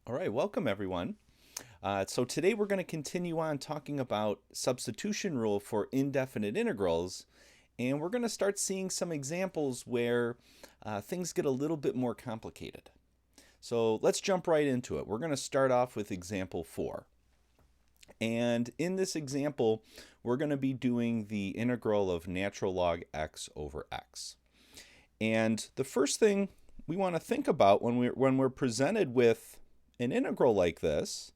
All right, welcome everyone. So today we're going to continue on talking about substitution rule for indefinite integrals, and we're going to start seeing some examples where things get a little bit more complicated. So let's jump right into it. We're going to start off with example 4. And in this example, we're going to be doing the integral of natural log x over x. And the first thing we want to think about when we're presented with an integral like this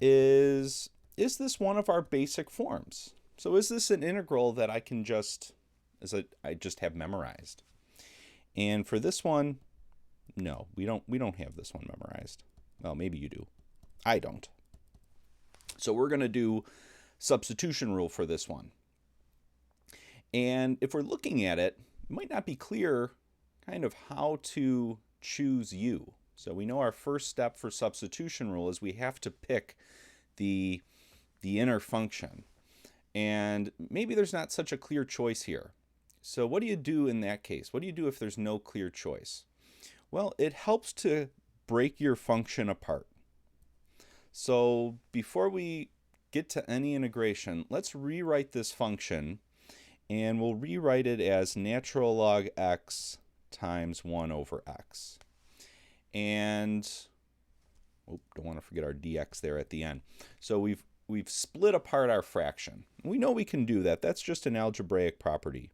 is this one of our basic forms? So is this an integral that I can just have memorized? And for this one, no, we don't have this one memorized. Well, maybe you do. I don't. So we're going to do substitution rule for this one. And if we're looking at it, it might not be clear kind of how to choose u. So we know our first step for substitution rule is we have to pick the inner function. And maybe there's not such a clear choice here. So what do you do in that case? What do you do if there's no clear choice? Well, it helps to break your function apart. So before we get to any integration, let's rewrite this function, and we'll rewrite it as natural log x times 1 over x. And don't want to forget our dx there at the end. So we've split apart our fraction. We know we can do that. That's just an algebraic property.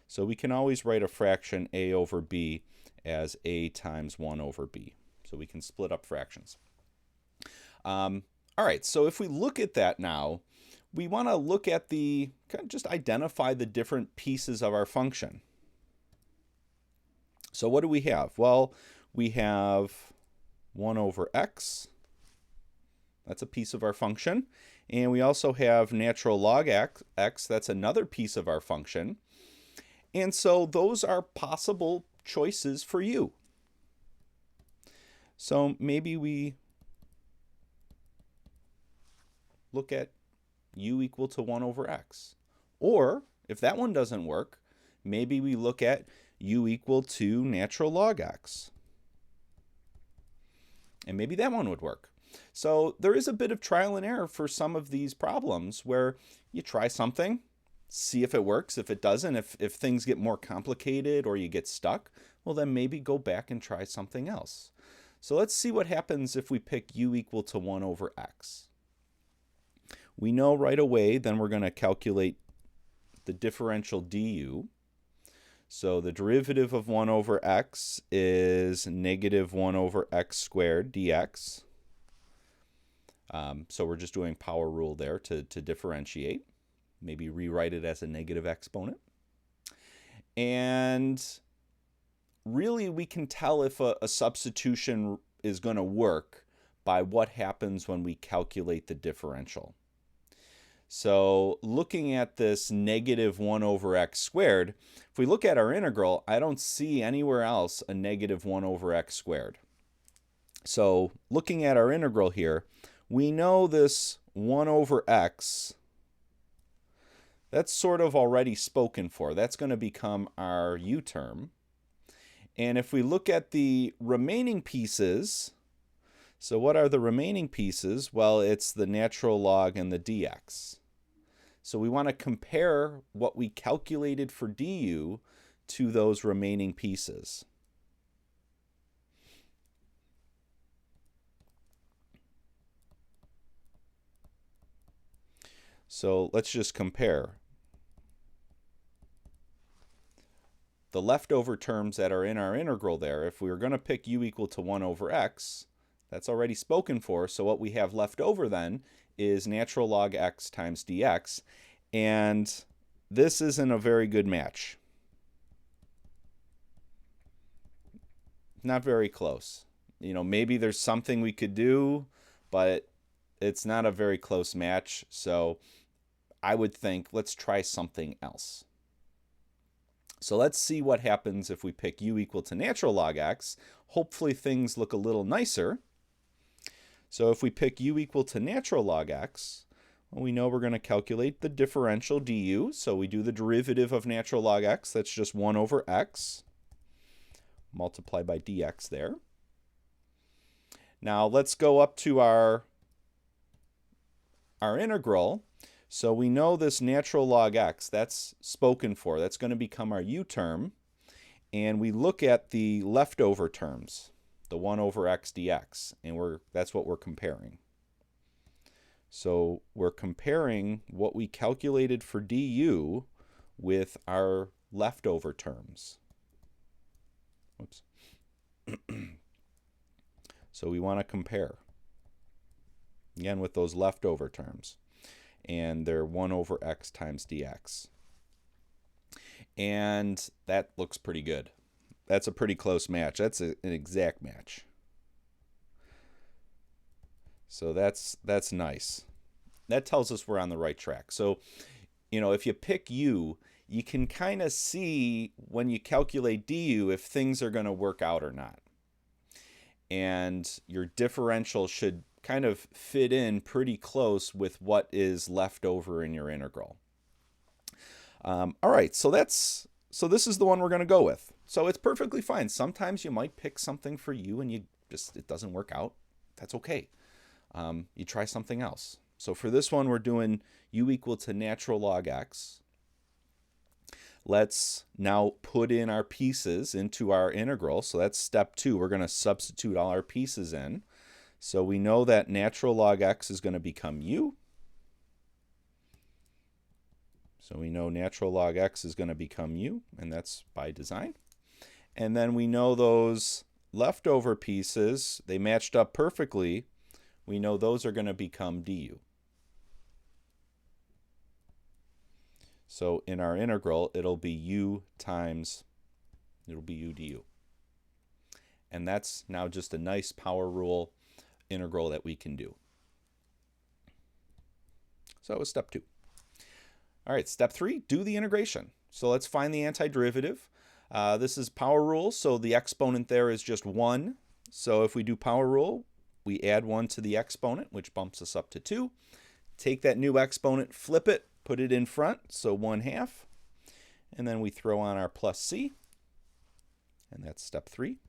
So we can always write a fraction a over b as a times 1 over b. So we can split up fractions. All right, so if we look at that now, we want to look at just identify the different pieces of our function. So what do we have? Well, we have 1 over x. That's a piece of our function. And we also have natural log x. That's another piece of our function. And so those are possible choices for you. So maybe we look at u equal to 1 over x. Or if that one doesn't work, maybe we look at u equal to natural log x. And maybe that one would work. So there is a bit of trial and error for some of these problems where you try something, see if it works. If it doesn't, if things get more complicated or you get stuck, well then maybe go back and try something else. So let's see what happens if we pick u equal to 1 over x. We know right away then we're going to calculate the differential du. So the derivative of 1 over x is negative 1 over x squared dx. So we're just doing power rule there to differentiate. Maybe rewrite it as a negative exponent. And really we can tell if a substitution is going to work by what happens when we calculate the differential. So looking at this negative 1 over x squared, if we look at our integral, I don't see anywhere else a negative 1 over x squared. So looking at our integral here, we know this 1 over x, that's sort of already spoken for. That's going to become our u term. And if we look at the remaining pieces, so what are the remaining pieces? Well, it's the natural log and the dx. So we want to compare what we calculated for du to those remaining pieces. So let's just compare. The leftover terms that are in our integral there, if we were going to pick u equal to 1 over x, that's already spoken for. So what we have left over then is natural log x times dx. And this isn't a very good match. Not very close. You know, maybe there's something we could do, but it's not a very close match. So I would think let's try something else. So let's see what happens if we pick u equal to natural log x. Hopefully things look a little nicer. So if we pick u equal to natural log x, well, we know we're going to calculate the differential du. So we do the derivative of natural log x. That's just 1 over x. Multiply by dx there. Now let's go up to our integral. So we know this natural log x, that's spoken for. That's going to become our u term. And we look at the leftover terms, the 1 over x dx, and that's what we're comparing. So we're comparing what we calculated for du with our leftover terms. Whoops. So we want to compare, again, with those leftover terms. And they're 1 over x times dx. And that looks pretty good. That's a pretty close match. That's an exact match. So that's nice. That tells us we're on the right track. So, if you pick u, you can kind of see when you calculate du if things are going to work out or not. And your differential should kind of fit in pretty close with what is left over in your integral. All right, so this is the one we're going to go with. So it's perfectly fine. Sometimes you might pick something for you and it doesn't work out. That's okay. You try something else. So for this one, we're doing u equal to natural log x. Let's now put in our pieces into our integral. So that's step 2. We're going to substitute all our pieces in. So we know that natural log x is going to become u. So we know natural log x is going to become u, and that's by design. And then we know those leftover pieces, they matched up perfectly. We know those are going to become du. So in our integral, it'll be u du. And that's now just a nice power rule integral that we can do. So that was step 2. All right, step 3, do the integration. So let's find the antiderivative. This is power rule, so the exponent there is just 1. So if we do power rule, we add 1 to the exponent, which bumps us up to 2. Take that new exponent, flip it, put it in front, so 1/2. And then we throw on our plus c, and that's step 3.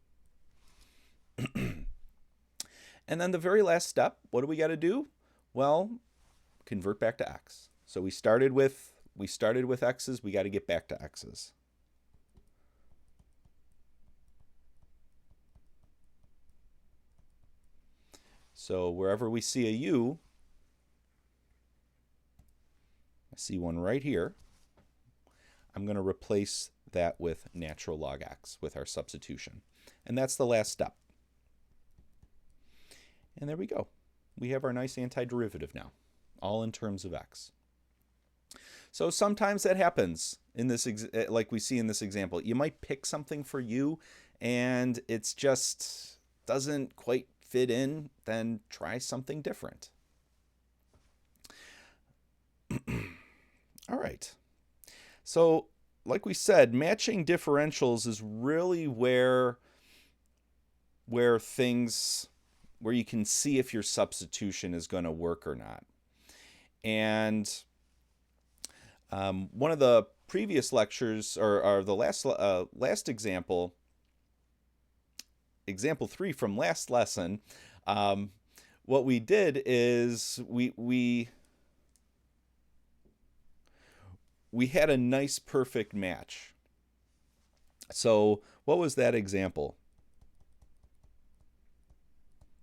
And then the very last step, what do we got to do? Well, convert back to x. So we started with x's, we got to get back to x's. So wherever we see a u, I see one right here, I'm going to replace that with natural log x with our substitution. And that's the last step. And there we go. We have our nice antiderivative now, all in terms of x. So sometimes that happens in this, like we see in this example. You might pick something for u and it's just doesn't quite fit in, then try something different. All right. So like we said, matching differentials is really where you can see if your substitution is going to work or not. And one of the previous lectures, or the last example 3 from last lesson, what we did is we had a nice perfect match. So what was that example?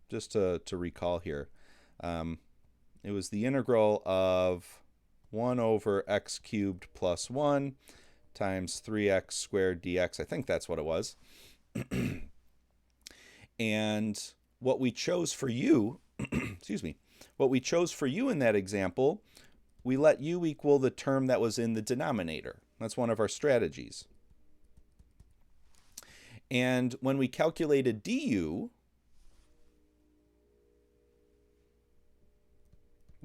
Just to recall here, it was the integral of 1 over x cubed plus 1 times 3x squared dx. I think that's what it was. And what we chose for u, excuse me, what we chose for u in that example, we let u equal the term that was in the denominator. That's one of our strategies. And when we calculated du,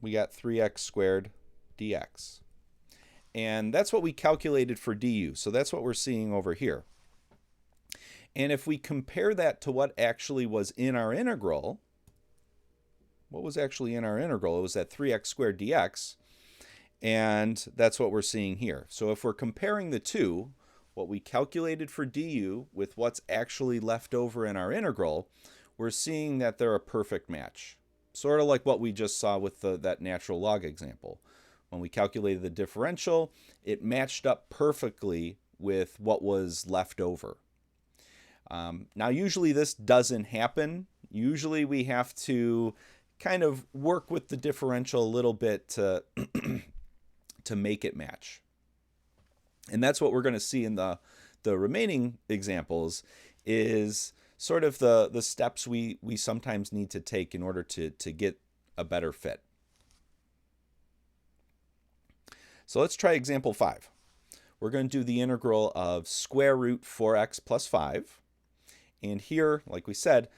we got 3x squared dx. And that's what we calculated for du. So that's what we're seeing over here. And if we compare that to what actually was in our integral, what was actually in our integral? It was that 3x squared dx. And that's what we're seeing here. So if we're comparing the two, what we calculated for du with what's actually left over in our integral, we're seeing that they're a perfect match. Sort of like what we just saw with that natural log example. When we calculated the differential, it matched up perfectly with what was left over. Now, usually this doesn't happen. Usually we have to kind of work with the differential a little bit to, to make it match. And that's what we're going to see in the remaining examples is sort of the steps we sometimes need to take in order to get a better fit. So let's try example 5. We're going to do the integral of square root 4x plus 5. And here, like we said,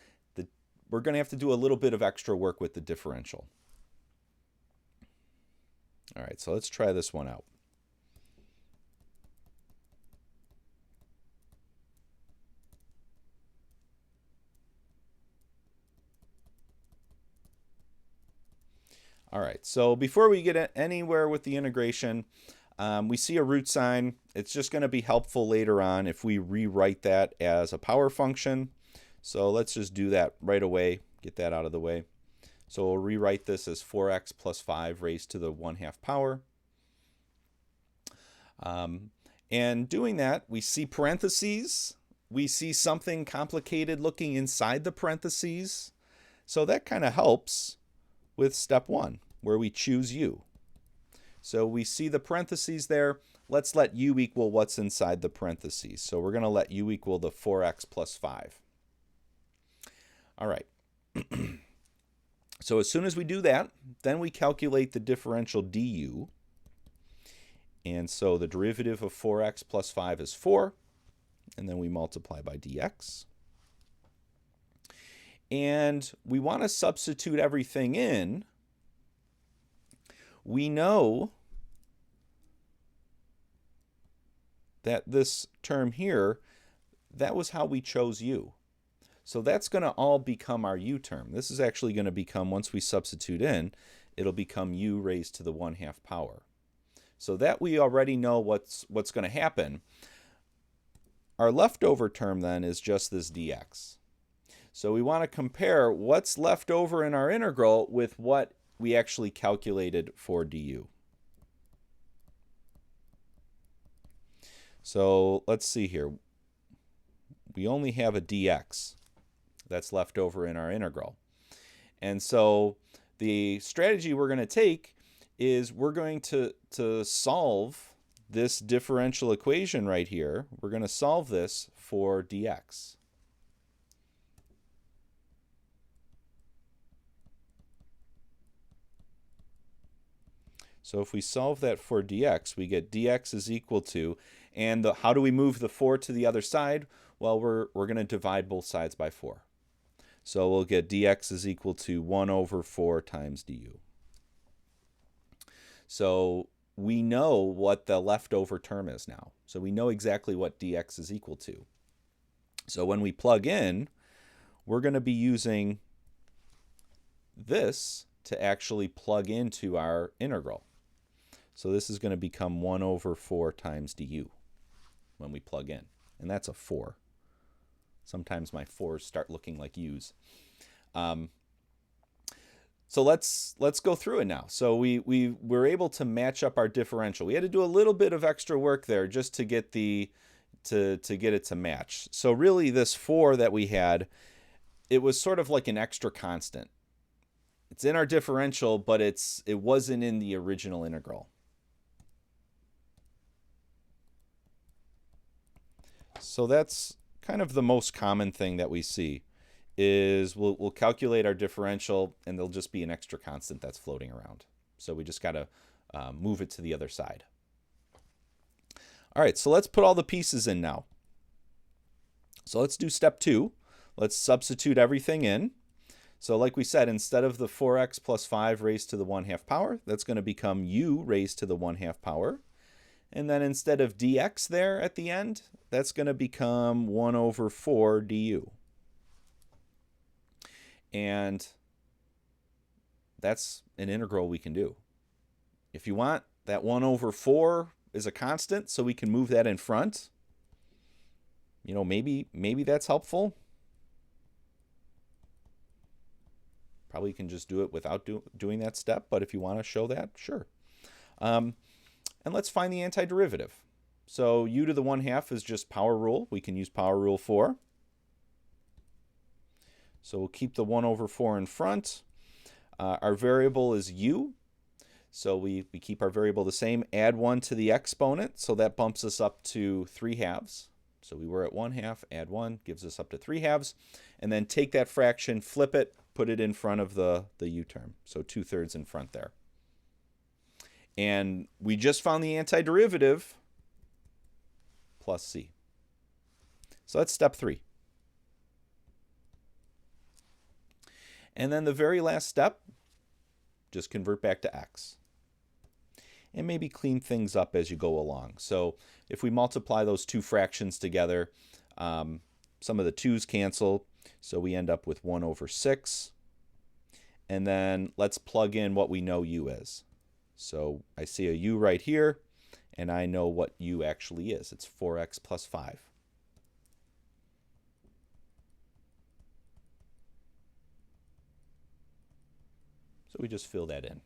we're going to have to do a little bit of extra work with the differential. All right, so let's try this one out. All right, so before we get anywhere with the integration, we see a root sign. It's just going to be helpful later on if we rewrite that as a power function. So let's just do that right away, get that out of the way. So we'll rewrite this as 4x plus 5 raised to the 1/2 power. And doing that, we see parentheses. We see something complicated looking inside the parentheses. So that kind of helps with step 1, where we choose u. So we see the parentheses there. Let's let u equal what's inside the parentheses. So we're going to let u equal the 4x plus 5. All right. So as soon as we do that, then we calculate the differential du. And so the derivative of 4x plus 5 is 4. And then we multiply by dx. And we want to substitute everything in. We know that this term here, that was how we chose u. So that's going to all become our u term. This is actually going to become, once we substitute in, it'll become u raised to the 1/2 power. So that we already know what's going to happen. Our leftover term then is just this dx. So we want to compare what's left over in our integral with what we actually calculated for du. So let's see here. We only have a dx that's left over in our integral. And so the strategy we're going to take is we're going to solve this differential equation right here. We're going to solve this for dx. So if we solve that for dx, we get dx is equal to, and how do we move the 4 to the other side? Well, we're going to divide both sides by 4. So we'll get dx is equal to 1/4 times du. So we know what the leftover term is now. So we know exactly what dx is equal to. So when we plug in, we're going to be using this to actually plug into our integral. So this is going to become 1/4 times du when we plug in. And that's a 4. Sometimes my 4s start looking like u's. So let's go through it now. So we were able to match up our differential. We had to do a little bit of extra work there just to get to get it to match. So really this 4 that we had, it was sort of like an extra constant. It's in our differential, but it wasn't in the original integral. So that's kind of the most common thing that we see is we'll calculate our differential and there'll just be an extra constant that's floating around. So we just got to move it to the other side. All right, so let's put all the pieces in now. So let's do step 2. Let's substitute everything in. So like we said, instead of the 4x plus 5 raised to the 1/2 power, that's going to become u raised to the 1/2 power. And then instead of dx there at the end, that's going to become 1/4 du. And that's an integral we can do. If you want, that 1/4 is a constant, so we can move that in front. You know, maybe that's helpful. Probably can just do it without doing that step, but if you want to show that, sure. And let's find the antiderivative. So u to the 1/2 is just power rule. We can use power rule 4. So we'll keep the 1/4 in front. Our variable is u. So we keep our variable the same. Add 1 to the exponent. So that bumps us up to 3/2. So we were at 1/2. Add 1 gives us up to 3/2. And then take that fraction, flip it, put it in front of the u term. So 2/3 in front there. And we just found the antiderivative plus c. So that's step 3. And then the very last step, just convert back to x. And maybe clean things up as you go along. So if we multiply those two fractions together, some of the 2's cancel. So we end up with 1/6. And then let's plug in what we know u is. So I see a u right here, and I know what u actually is. It's 4x plus 5. So we just fill that in.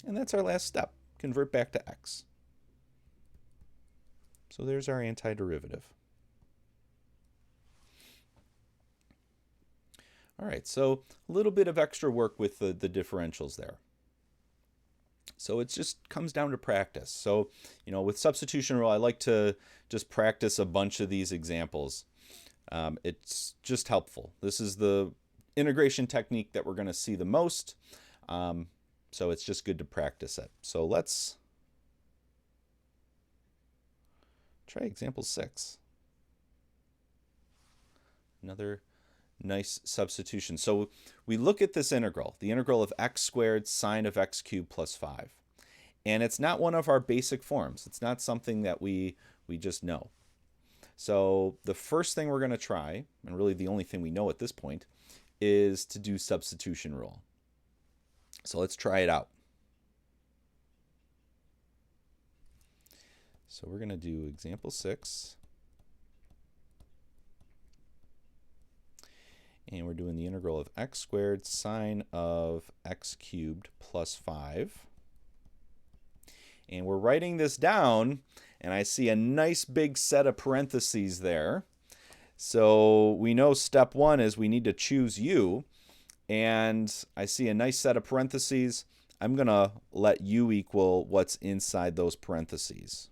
And that's our last step. Convert back to x. So there's our antiderivative. All right, so a little bit of extra work with the differentials there. So it just comes down to practice. So, with substitution rule, I like to just practice a bunch of these examples. It's just helpful. This is the integration technique that we're going to see the most. So it's just good to practice it. So let's try example 6. Another nice substitution. So we look at this integral, the integral of x squared sine of x cubed plus 5. And it's not one of our basic forms. It's not something that we just know. So the first thing we're going to try, and really the only thing we know at this point, is to do substitution rule. So let's try it out. So we're going to do example 6. And we're doing the integral of x squared sine of x cubed plus 5. And we're writing this down, and I see a nice big set of parentheses there. So we know step 1 is we need to choose u. And I see a nice set of parentheses. I'm going to let u equal what's inside those parentheses.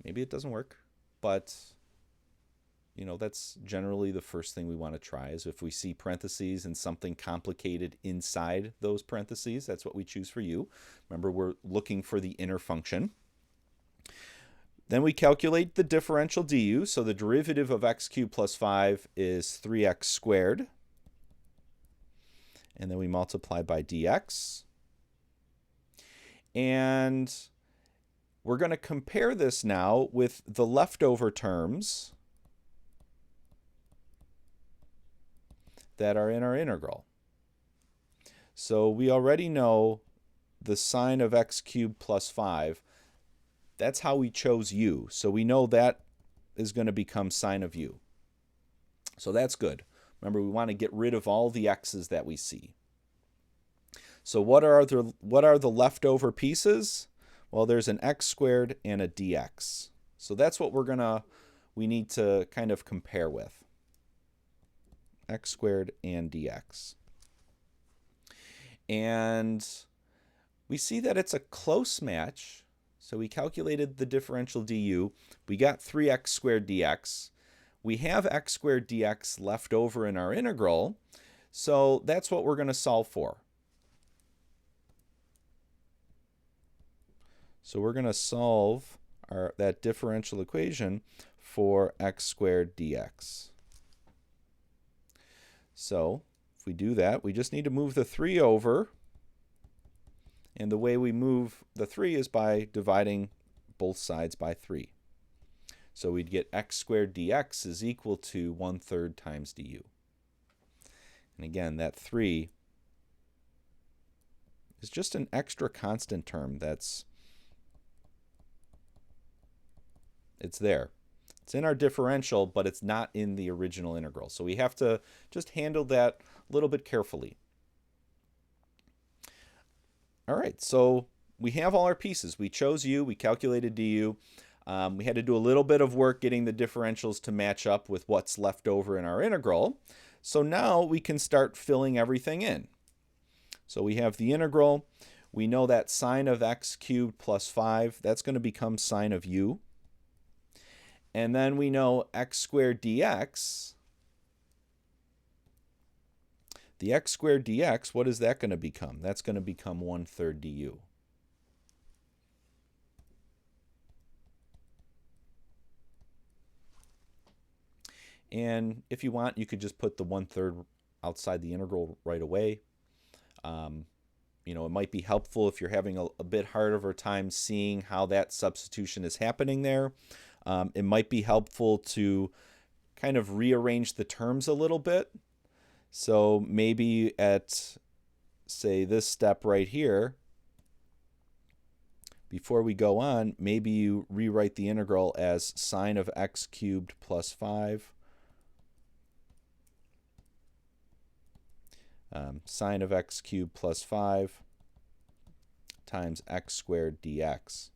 Maybe it doesn't work, but that's generally the first thing we want to try is if we see parentheses and something complicated inside those parentheses, that's what we choose for u. Remember, we're looking for the inner function. Then we calculate the differential du. So the derivative of x cubed plus 5 is 3x squared. And then we multiply by dx. And we're going to compare this now with the leftover terms that are in our integral. So we already know the sine of x cubed plus 5. That's how we chose u. So we know that is going to become sine of u. So that's good. Remember, we want to get rid of all the x's that we see. So what are the leftover pieces? Well, there's an x squared and a dx. So that's what we need to kind of compare with. X squared and dx. And we see that it's a close match. So we calculated the differential du. We got 3x squared dx. We have x squared dx left over in our integral. So that's what we're going to solve for. So we're going to solve that differential equation for x squared dx. So if we do that, we just need to move the 3 over. And the way we move the 3 is by dividing both sides by 3. So we'd get x squared dx is equal to 1/3 times du. And again, that 3 is just an extra constant term it's there. It's in our differential, but it's not in the original integral. So we have to just handle that a little bit carefully. All right, so we have all our pieces. We chose u, we calculated du. We had to do a little bit of work getting the differentials to match up with what's left over in our integral. So now we can start filling everything in. So we have the integral. We know that sine of x cubed plus 5, that's going to become sine of u. And then we know x squared dx. The x squared dx, what is that going to become? That's going to become 1/3 du. And if you want, you could just put the 1/3 outside the integral right away. It might be helpful if you're having a bit harder of a time seeing how that substitution is happening there. It might be helpful to kind of rearrange the terms a little bit. So maybe at, say, this step right here, before we go on, maybe you rewrite the integral as sine of x cubed plus 5. Sine of x cubed plus 5 times x squared dx.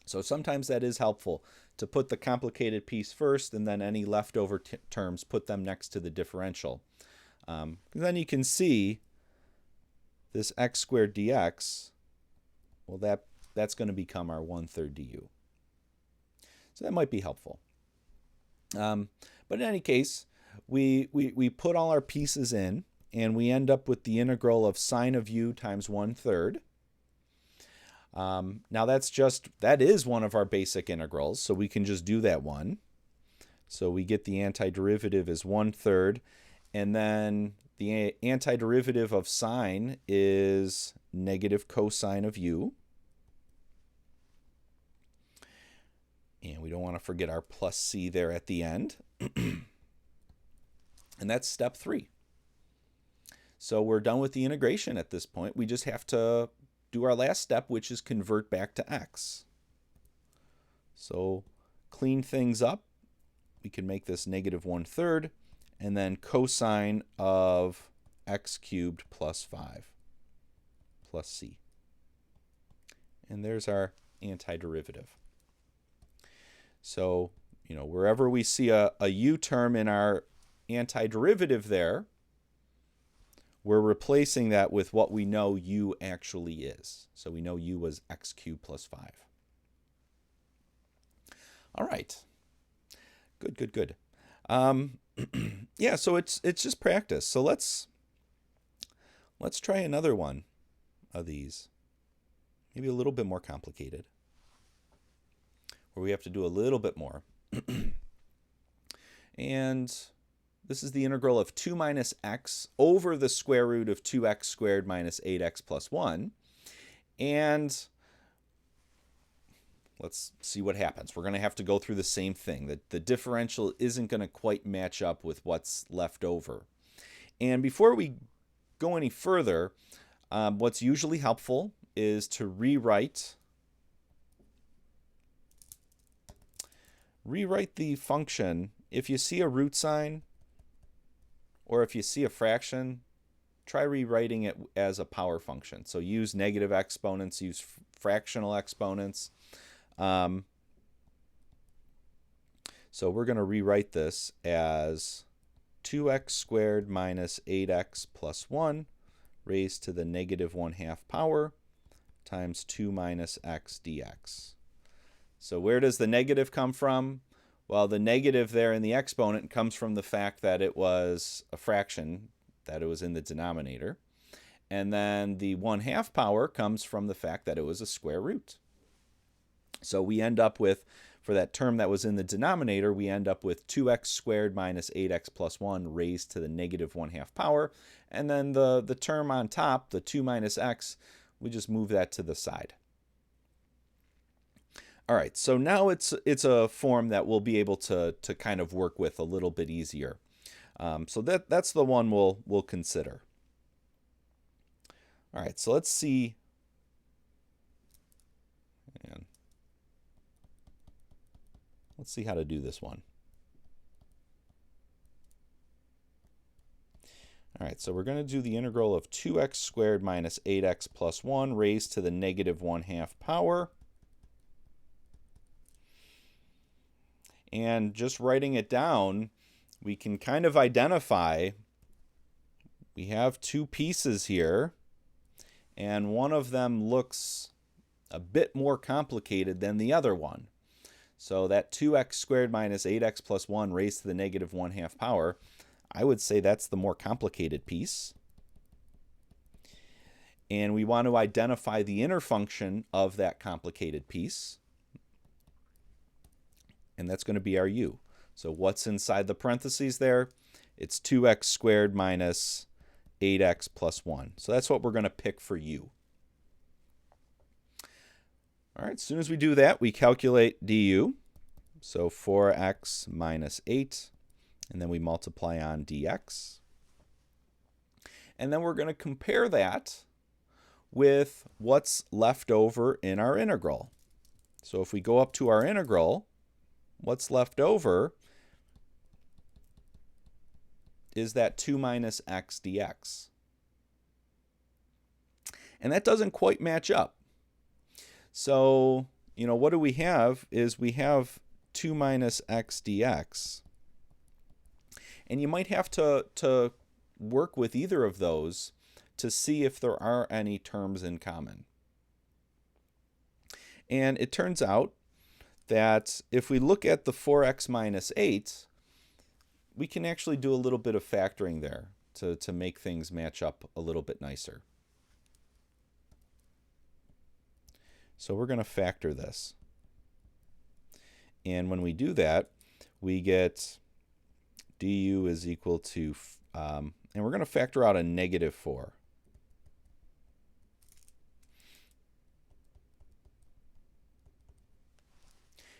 So sometimes that is helpful to put the complicated piece first and then any leftover terms, put them next to the differential. Then you can see this x squared dx, well, that's going to become our 1/3 du. So that might be helpful. But in any case, we put all our pieces in, and we end up with the integral of sine of u times 1/3. Now that is one of our basic integrals, so we can just do that one. So we get the antiderivative as 1/3, and then the antiderivative of sine is negative cosine of u. And we don't want to forget our plus c there at the end. And that's step 3. So we're done with the integration at this point. We just have to do our last step, which is convert back to x. So clean things up. We can make this negative 1/3, and then cosine of x cubed plus 5 plus c. And there's our antiderivative. So, wherever we see a u term in our antiderivative there, we're replacing that with what we know u actually is. So we know u was x cubed plus 5. All right. Good. Yeah, so it's just practice. So let's try another one of these. Maybe a little bit more complicated, where we have to do a little bit more. And this is the integral of 2 minus x over the square root of 2x squared minus 8x plus 1. And let's see what happens. We're going to have to go through the same thing. The differential isn't going to quite match up with what's left over. And before we go any further, what's usually helpful is to rewrite the function. If you see a root sign, or if you see a fraction, try rewriting it as a power function. So use negative exponents, use fractional exponents. So we're going to rewrite this as 2x squared minus 8x plus 1 raised to the negative 1/2 power times 2 minus x dx. So where does the negative come from? Well, the negative there in the exponent comes from the fact that it was a fraction, that it was in the denominator. And then the 1/2 power comes from the fact that it was a square root. So we end up with, for that term that was in the denominator, we end up with 2x squared minus 8x plus 1 raised to the negative 1/2 power. And then the term on top, the 2 minus x, we just move that to the side. All right, so now it's a form that we'll be able to kind of work with a little bit easier. So that's the one we'll consider. All right, so let's see. And Let's see how to do this one. All right, so we're going to do the integral of 2x squared minus 8x plus 1 raised to the negative 1/2 power. And just writing it down, we can kind of identify we have two pieces here, and one of them looks a bit more complicated than the other one. So that 2x squared minus 8x plus 1 raised to the negative 1/2 power, I would say that's the more complicated piece. And we want to identify the inner function of that complicated piece. And that's going to be our u. So what's inside the parentheses there? It's 2x squared minus 8x plus 1. So that's what we're going to pick for u. All right, as soon as we do that, we calculate du. So 4x minus 8, and then we multiply on dx. And then we're going to compare that with what's left over in our integral. So if we go up to our integral, what's left over is that 2 minus x dx. And that doesn't quite match up. So, what do we have is we have 2 minus x dx. And you might have to work with either of those to see if there are any terms in common. And it turns out that if we look at the 4x minus 8, we can actually do a little bit of factoring there to make things match up a little bit nicer. So we're going to factor this. And when we do that, we get du is equal to, and we're going to factor out a negative 4.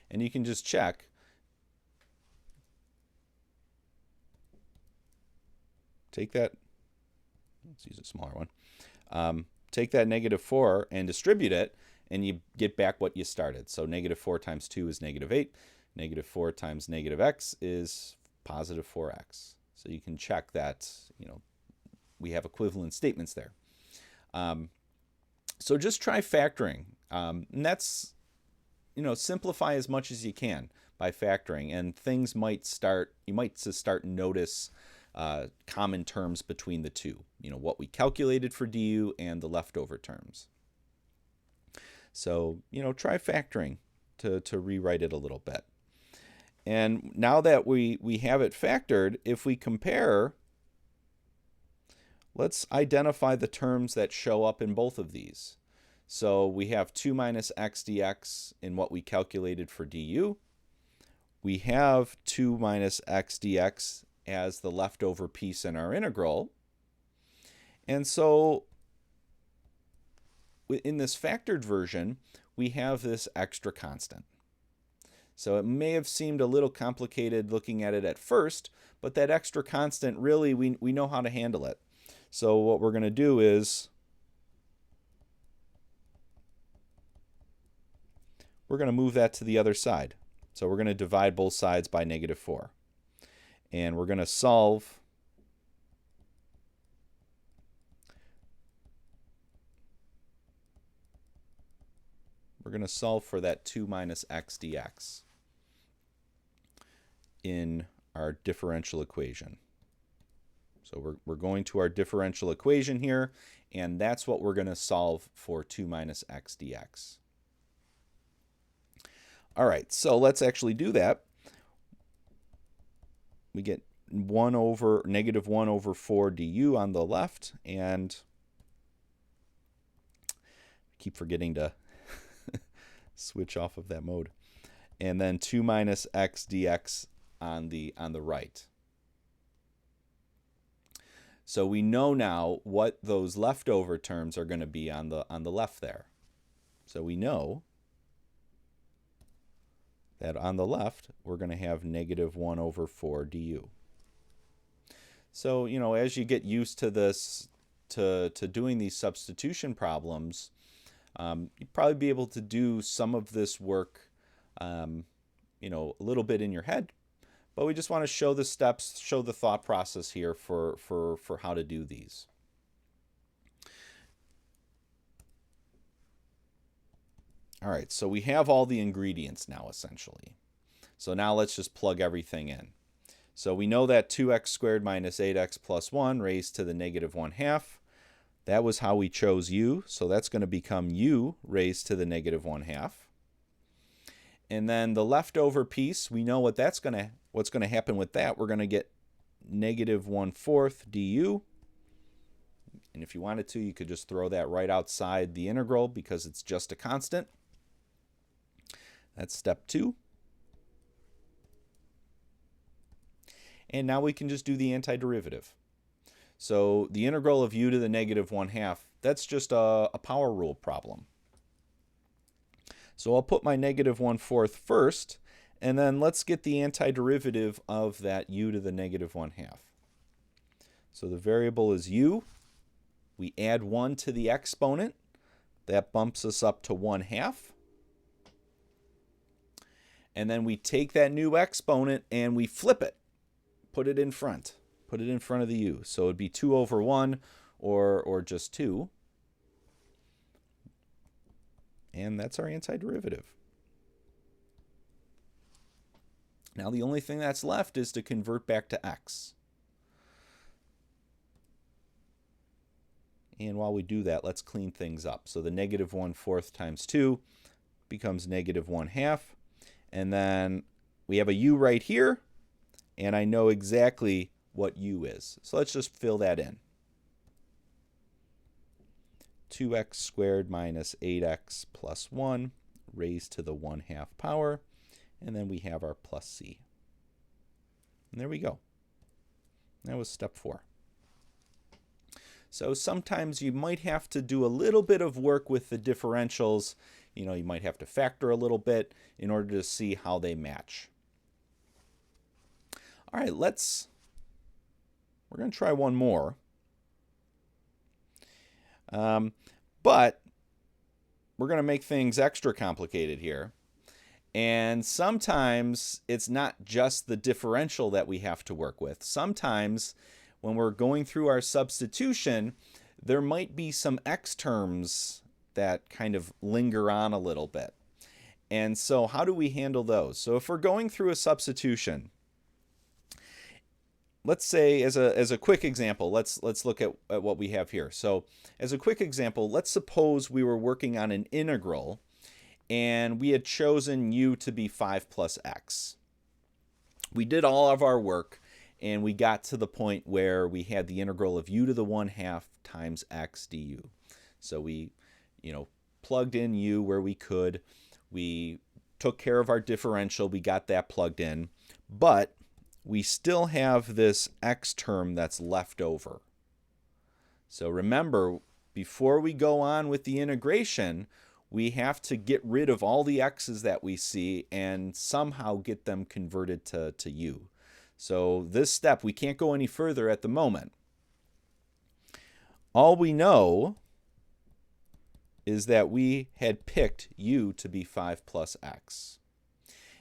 And you can just check. Take that, let's use a smaller one. Take that negative 4 and distribute it, and you get back what you started. So negative 4 times 2 is negative 8. Negative 4 times negative x is positive 4x. So you can check that, we have equivalent statements there. So just try factoring. And that's, simplify as much as you can by factoring. And things might start, you might just start notice common terms between the two. What we calculated for du and the leftover terms. So, try factoring to rewrite it a little bit. And now that we have it factored, if we compare, let's identify the terms that show up in both of these. So we have 2 minus x dx in what we calculated for du. We have 2 minus x dx as the leftover piece in our integral. And so in this factored version, we have this extra constant. So it may have seemed a little complicated looking at it at first, but that extra constant, really, we know how to handle it. So what we're going to do is we're going to move that to the other side. So we're going to divide both sides by negative 4. And we're going to solve for that 2 minus x dx in our differential equation. So we're going to our differential equation here, and that's what we're going to solve for 2 minus x dx. All right, so let's actually do that. We get negative 1 over 4 du on the left, and keep forgetting to switch off of that mode. And then 2 minus x dx on the right. So we know now what those leftover terms are going to be on the left there. So we know that on the left, we're going to have negative 1 over 4 du. So, as you get used to this, to doing these substitution problems, you'd probably be able to do some of this work a little bit in your head, but we just want to show the steps, show the thought process here for how to do these. All right, so we have all the ingredients now, essentially. So now let's just plug everything in. So we know that 2x squared minus 8x plus 1 raised to the negative 1/2. That was how we chose u, so that's going to become u raised to the negative 1/2. And then the leftover piece, we know what's going to happen with that. We're going to get negative 1/4 du. And if you wanted to, you could just throw that right outside the integral because it's just a constant. That's step 2. And now we can just do the antiderivative. So the integral of u to the negative 1/2, that's just a power rule problem. So I'll put my negative 1/4 first, and then let's get the antiderivative of that u to the negative 1/2. So the variable is u. We add 1 to the exponent. That bumps us up to 1/2. And then we take that new exponent and we flip it. Put it in front. Put it in front of the u. So it would be 2 over 1 or just 2. And that's our antiderivative. Now the only thing that's left is to convert back to x. And while we do that, let's clean things up. So the negative 1/4 times 2 becomes negative 1/2. And then we have a u right here, and I know exactly what u is. So let's just fill that in. 2x squared minus 8x plus 1 raised to the 1/2 power. And then we have our plus c. And there we go. That was step 4. So sometimes you might have to do a little bit of work with the differentials. You might have to factor a little bit in order to see how they match. All right, we're going to try one more. But we're going to make things extra complicated here. And sometimes it's not just the differential that we have to work with. Sometimes when we're going through our substitution, there might be some x terms that kind of linger on a little bit. And so how do we handle those? So if we're going through a substitution, let's say as a quick example, let's look at what we have here. So as a quick example, let's suppose we were working on an integral and we had chosen u to be 5 plus x. We did all of our work and we got to the point where we had the integral of u to the 1/2 times x du. So we plugged in u where we could. We took care of our differential. We got that plugged in. But we still have this x term that's left over. So remember, before we go on with the integration, we have to get rid of all the x's that we see and somehow get them converted to u. So this step, we can't go any further at the moment. All we know is that we had picked u to be 5 plus x.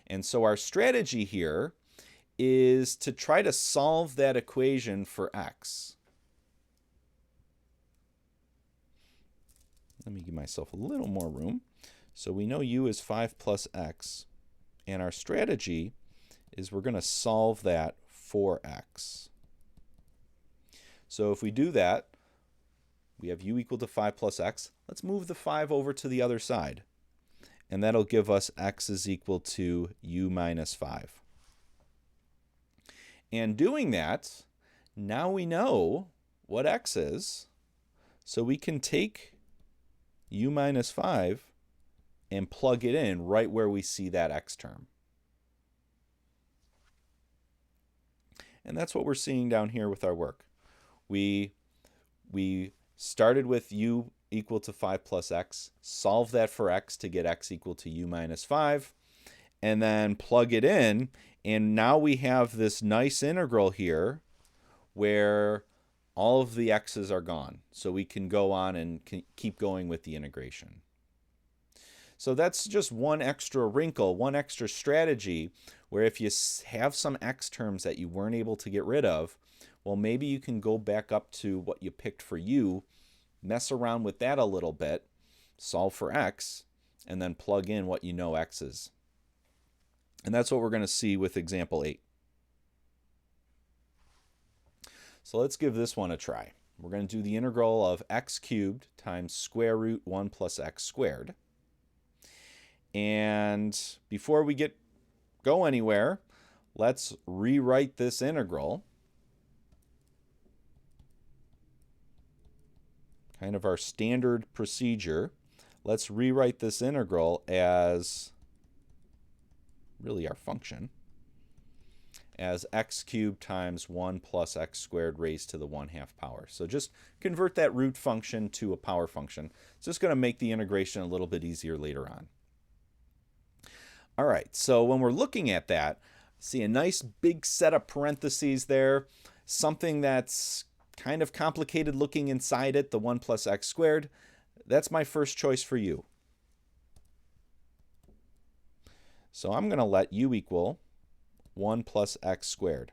And so our strategy here is to try to solve that equation for x. Let me give myself a little more room. So we know u is 5 plus x, and our strategy is we're going to solve that for x. So if we do that, we have u equal to 5 plus x. Let's move the 5 over to the other side. And that'll give us x is equal to u minus 5. And doing that, now we know what x is. So we can take u minus 5 and plug it in right where we see that x term. And that's what we're seeing down here with our work. We started with u equal to 5 plus x, solve that for x to get x equal to u minus 5, and then plug it in, and now we have this nice integral here where all of the x's are gone. So we can go on and keep going with the integration. So that's just one extra wrinkle, one extra strategy where if you have some x terms that you weren't able to get rid of, well, maybe you can go back up to what you picked for u, mess around with that a little bit, solve for x, and then plug in what you know x is. And that's what we're going to see with example 8. So let's give this one a try. We're going to do the integral of x cubed times square root 1 plus x squared. And before we go anywhere, let's rewrite this integral. Kind of our standard procedure. Let's rewrite this integral as really our function as x cubed times 1 plus x squared raised to the 1/2 power. So just convert that root function to a power function. It's just going to make the integration a little bit easier later on. All right, so when we're looking at that, see a nice big set of parentheses there, something that's kind of complicated looking inside it, the 1 plus x squared. That's my first choice for u. So I'm going to let u equal 1 plus x squared.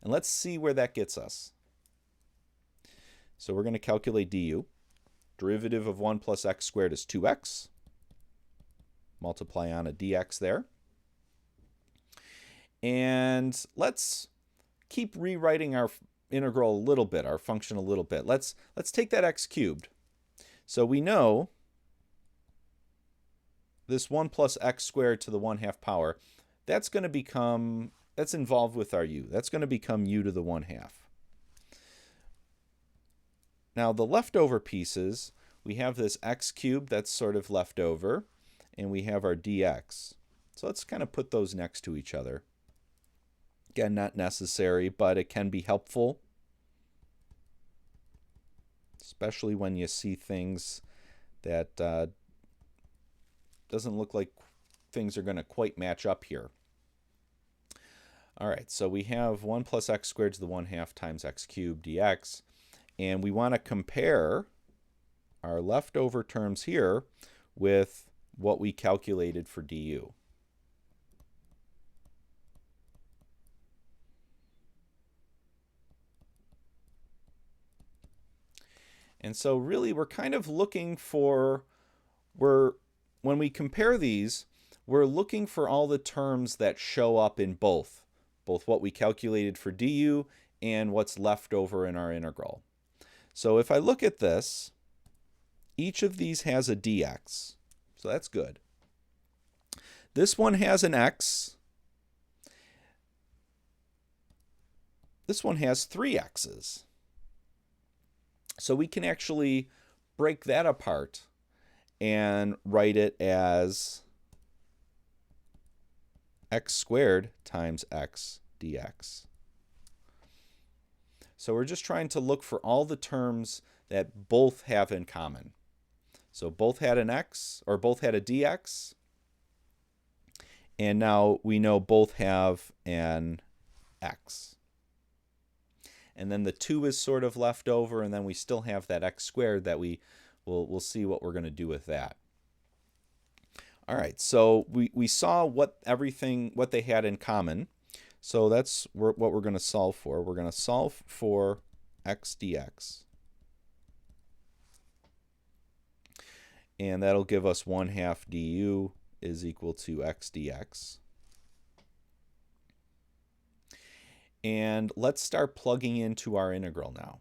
And let's see where that gets us. So we're going to calculate du. Derivative of 1 plus x squared is 2x. Multiply on a dx there. And let's keep rewriting our integral a little bit, our function a little bit. Let's take that x cubed. So we know this 1 plus x squared to the 1/2 power, that's going to become, that's involved with our u. That's going to become u to the 1/2. Now the leftover pieces, we have this x cubed that's sort of left over, and we have our dx. So let's kind of put those next to each other. Again, not necessary, but it can be helpful, especially when you see things that doesn't look like things are going to quite match up here. All right, so we have 1 plus x squared to the 1/2 times x cubed dx, and we want to compare our leftover terms here with what we calculated for du. And so really we're kind of looking for, when we compare these, we're looking for all the terms that show up in both what we calculated for du and what's left over in our integral. So if I look at this, each of these has a dx, so that's good. This one has an x. This one has 3 x's. So we can actually break that apart and write it as x squared times x dx. So we're just trying to look for all the terms that both have in common. So both had an x, or both had a dx, and now we know both have an x. And then the 2 is sort of left over, and then we still have that x squared that we'll see what we're going to do with that. All right, so we saw what they had in common. So that's what we're going to solve for. We're going to solve for x dx. And that'll give us 1/2 du is equal to x dx. And let's start plugging into our integral now.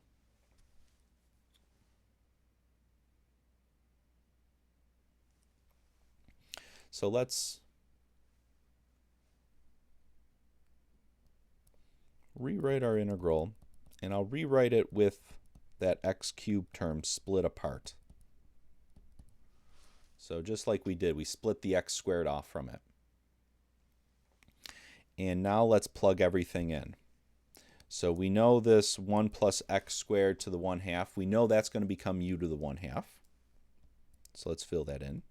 So let's rewrite our integral, and I'll rewrite it with that x cubed term split apart. So just like we did, we split the x squared off from it. And now let's plug everything in. So we know this 1 plus x squared to the 1/2. We know that's going to become u to the 1/2. So let's fill that in.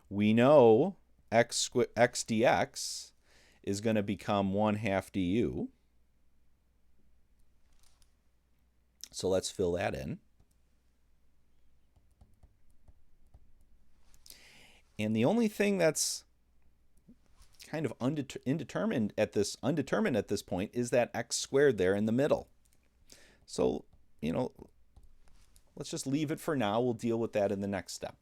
We know x dx is going to become 1/2 du. So let's fill that in. And the only thing that's kind of undetermined at this point is that x squared there in the middle. So, let's just leave it for now. We'll deal with that in the next step.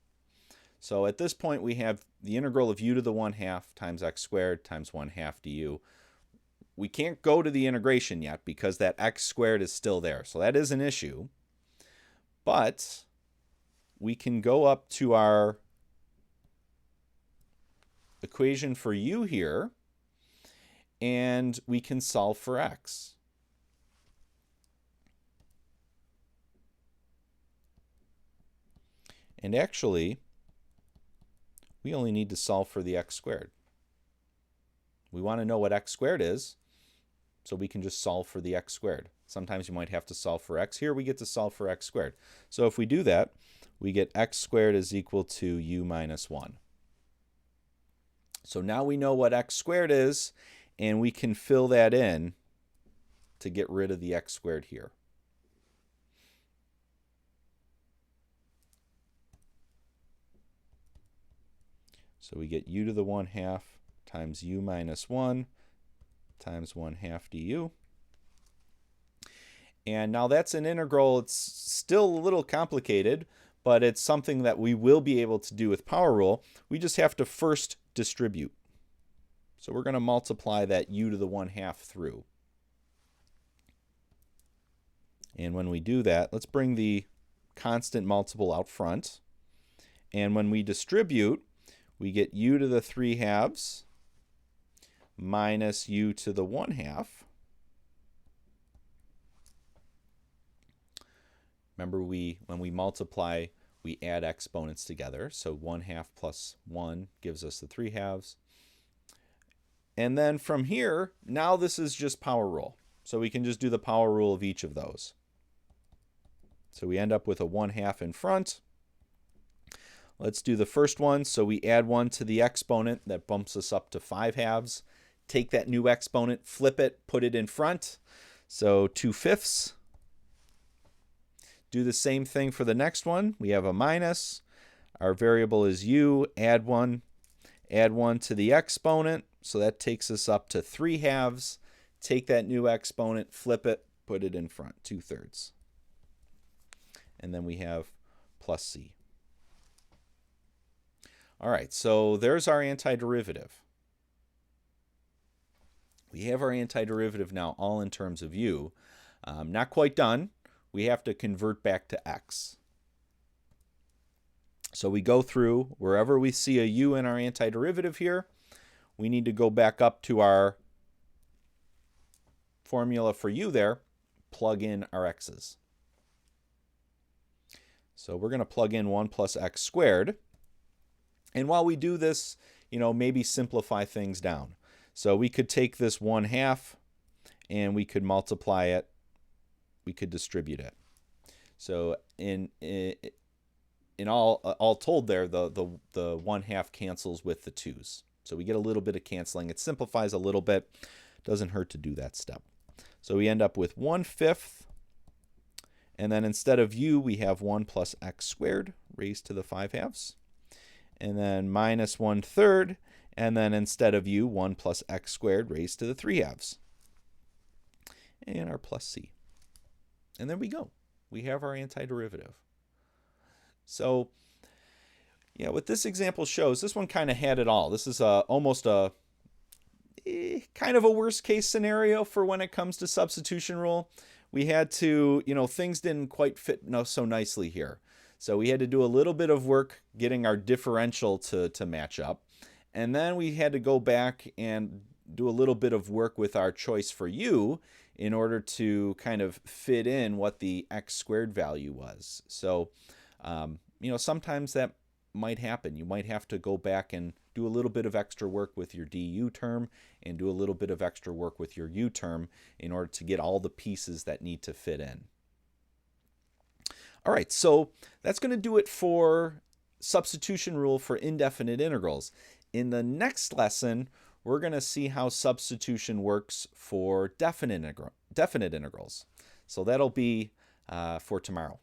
So at this point, we have the integral of u to the 1/2 times x squared times 1/2 du. We can't go to the integration yet because that x squared is still there. So that is an issue. But we can go up to our equation for u here, and we can solve for x. And actually, we only need to solve for the x squared. We want to know what x squared is, so we can just solve for the x squared. Sometimes you might have to solve for x. Here we get to solve for x squared. So if we do that, we get x squared is equal to u minus 1. So now we know what x squared is, and we can fill that in to get rid of the x squared here. So we get u to the 1/2 times u minus 1 times 1/2 du. And now that's an integral. It's still a little complicated, but it's something that we will be able to do with power rule. We just have to first distribute. So we're going to multiply that u to the 1/2 through. And when we do that, let's bring the constant multiple out front. And when we distribute, we get u to the 3/2 minus u to the 1/2. Remember, when we multiply, we add exponents together. So 1/2 plus 1 gives us the 3/2. And then from here, now this is just power rule. So we can just do the power rule of each of those. So we end up with a 1/2 in front. Let's do the first one. So we add 1 to the exponent. That bumps us up to 5/2. Take that new exponent, flip it, put it in front. So 2/5. Do the same thing for the next one. We have a minus. Our variable is u. Add 1 to the exponent. So that takes us up to 3/2. Take that new exponent, flip it, put it in front, 2/3. And then we have plus c. All right, so there's our antiderivative. We have our antiderivative now all in terms of u. Not quite done. We have to convert back to x. So we go through wherever we see a u in our antiderivative here, we need to go back up to our formula for u there, plug in our x's. So we're going to plug in 1 plus x squared. And while we do this, maybe simplify things down. So we could take this 1/2 and we could multiply it. We could distribute it. So in all told there, the 1/2 cancels with the 2's. So we get a little bit of canceling. It simplifies a little bit. Doesn't hurt to do that step. So we end up with 1/5. And then instead of u, we have 1 plus x squared raised to the 5/2. And then minus 1/3. And then instead of u, 1 plus x squared raised to the 3/2. And our plus c. And there we go. We have our antiderivative. So, yeah, what this example shows, this one kind of had it all. This is almost a kind of a worst case scenario for when it comes to substitution rule. We had to, things didn't quite fit so nicely here. So we had to do a little bit of work getting our differential to match up. And then we had to go back and do a little bit of work with our choice for u in order to kind of fit in what the x squared value was. So, sometimes that might happen. You might have to go back and do a little bit of extra work with your du term and do a little bit of extra work with your u term in order to get all the pieces that need to fit in. All right, so that's going to do it for substitution rule for indefinite integrals. In the next lesson, we're going to see how substitution works for definite integrals. So that'll be for tomorrow.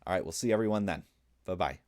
All right, we'll see everyone then. Bye-bye.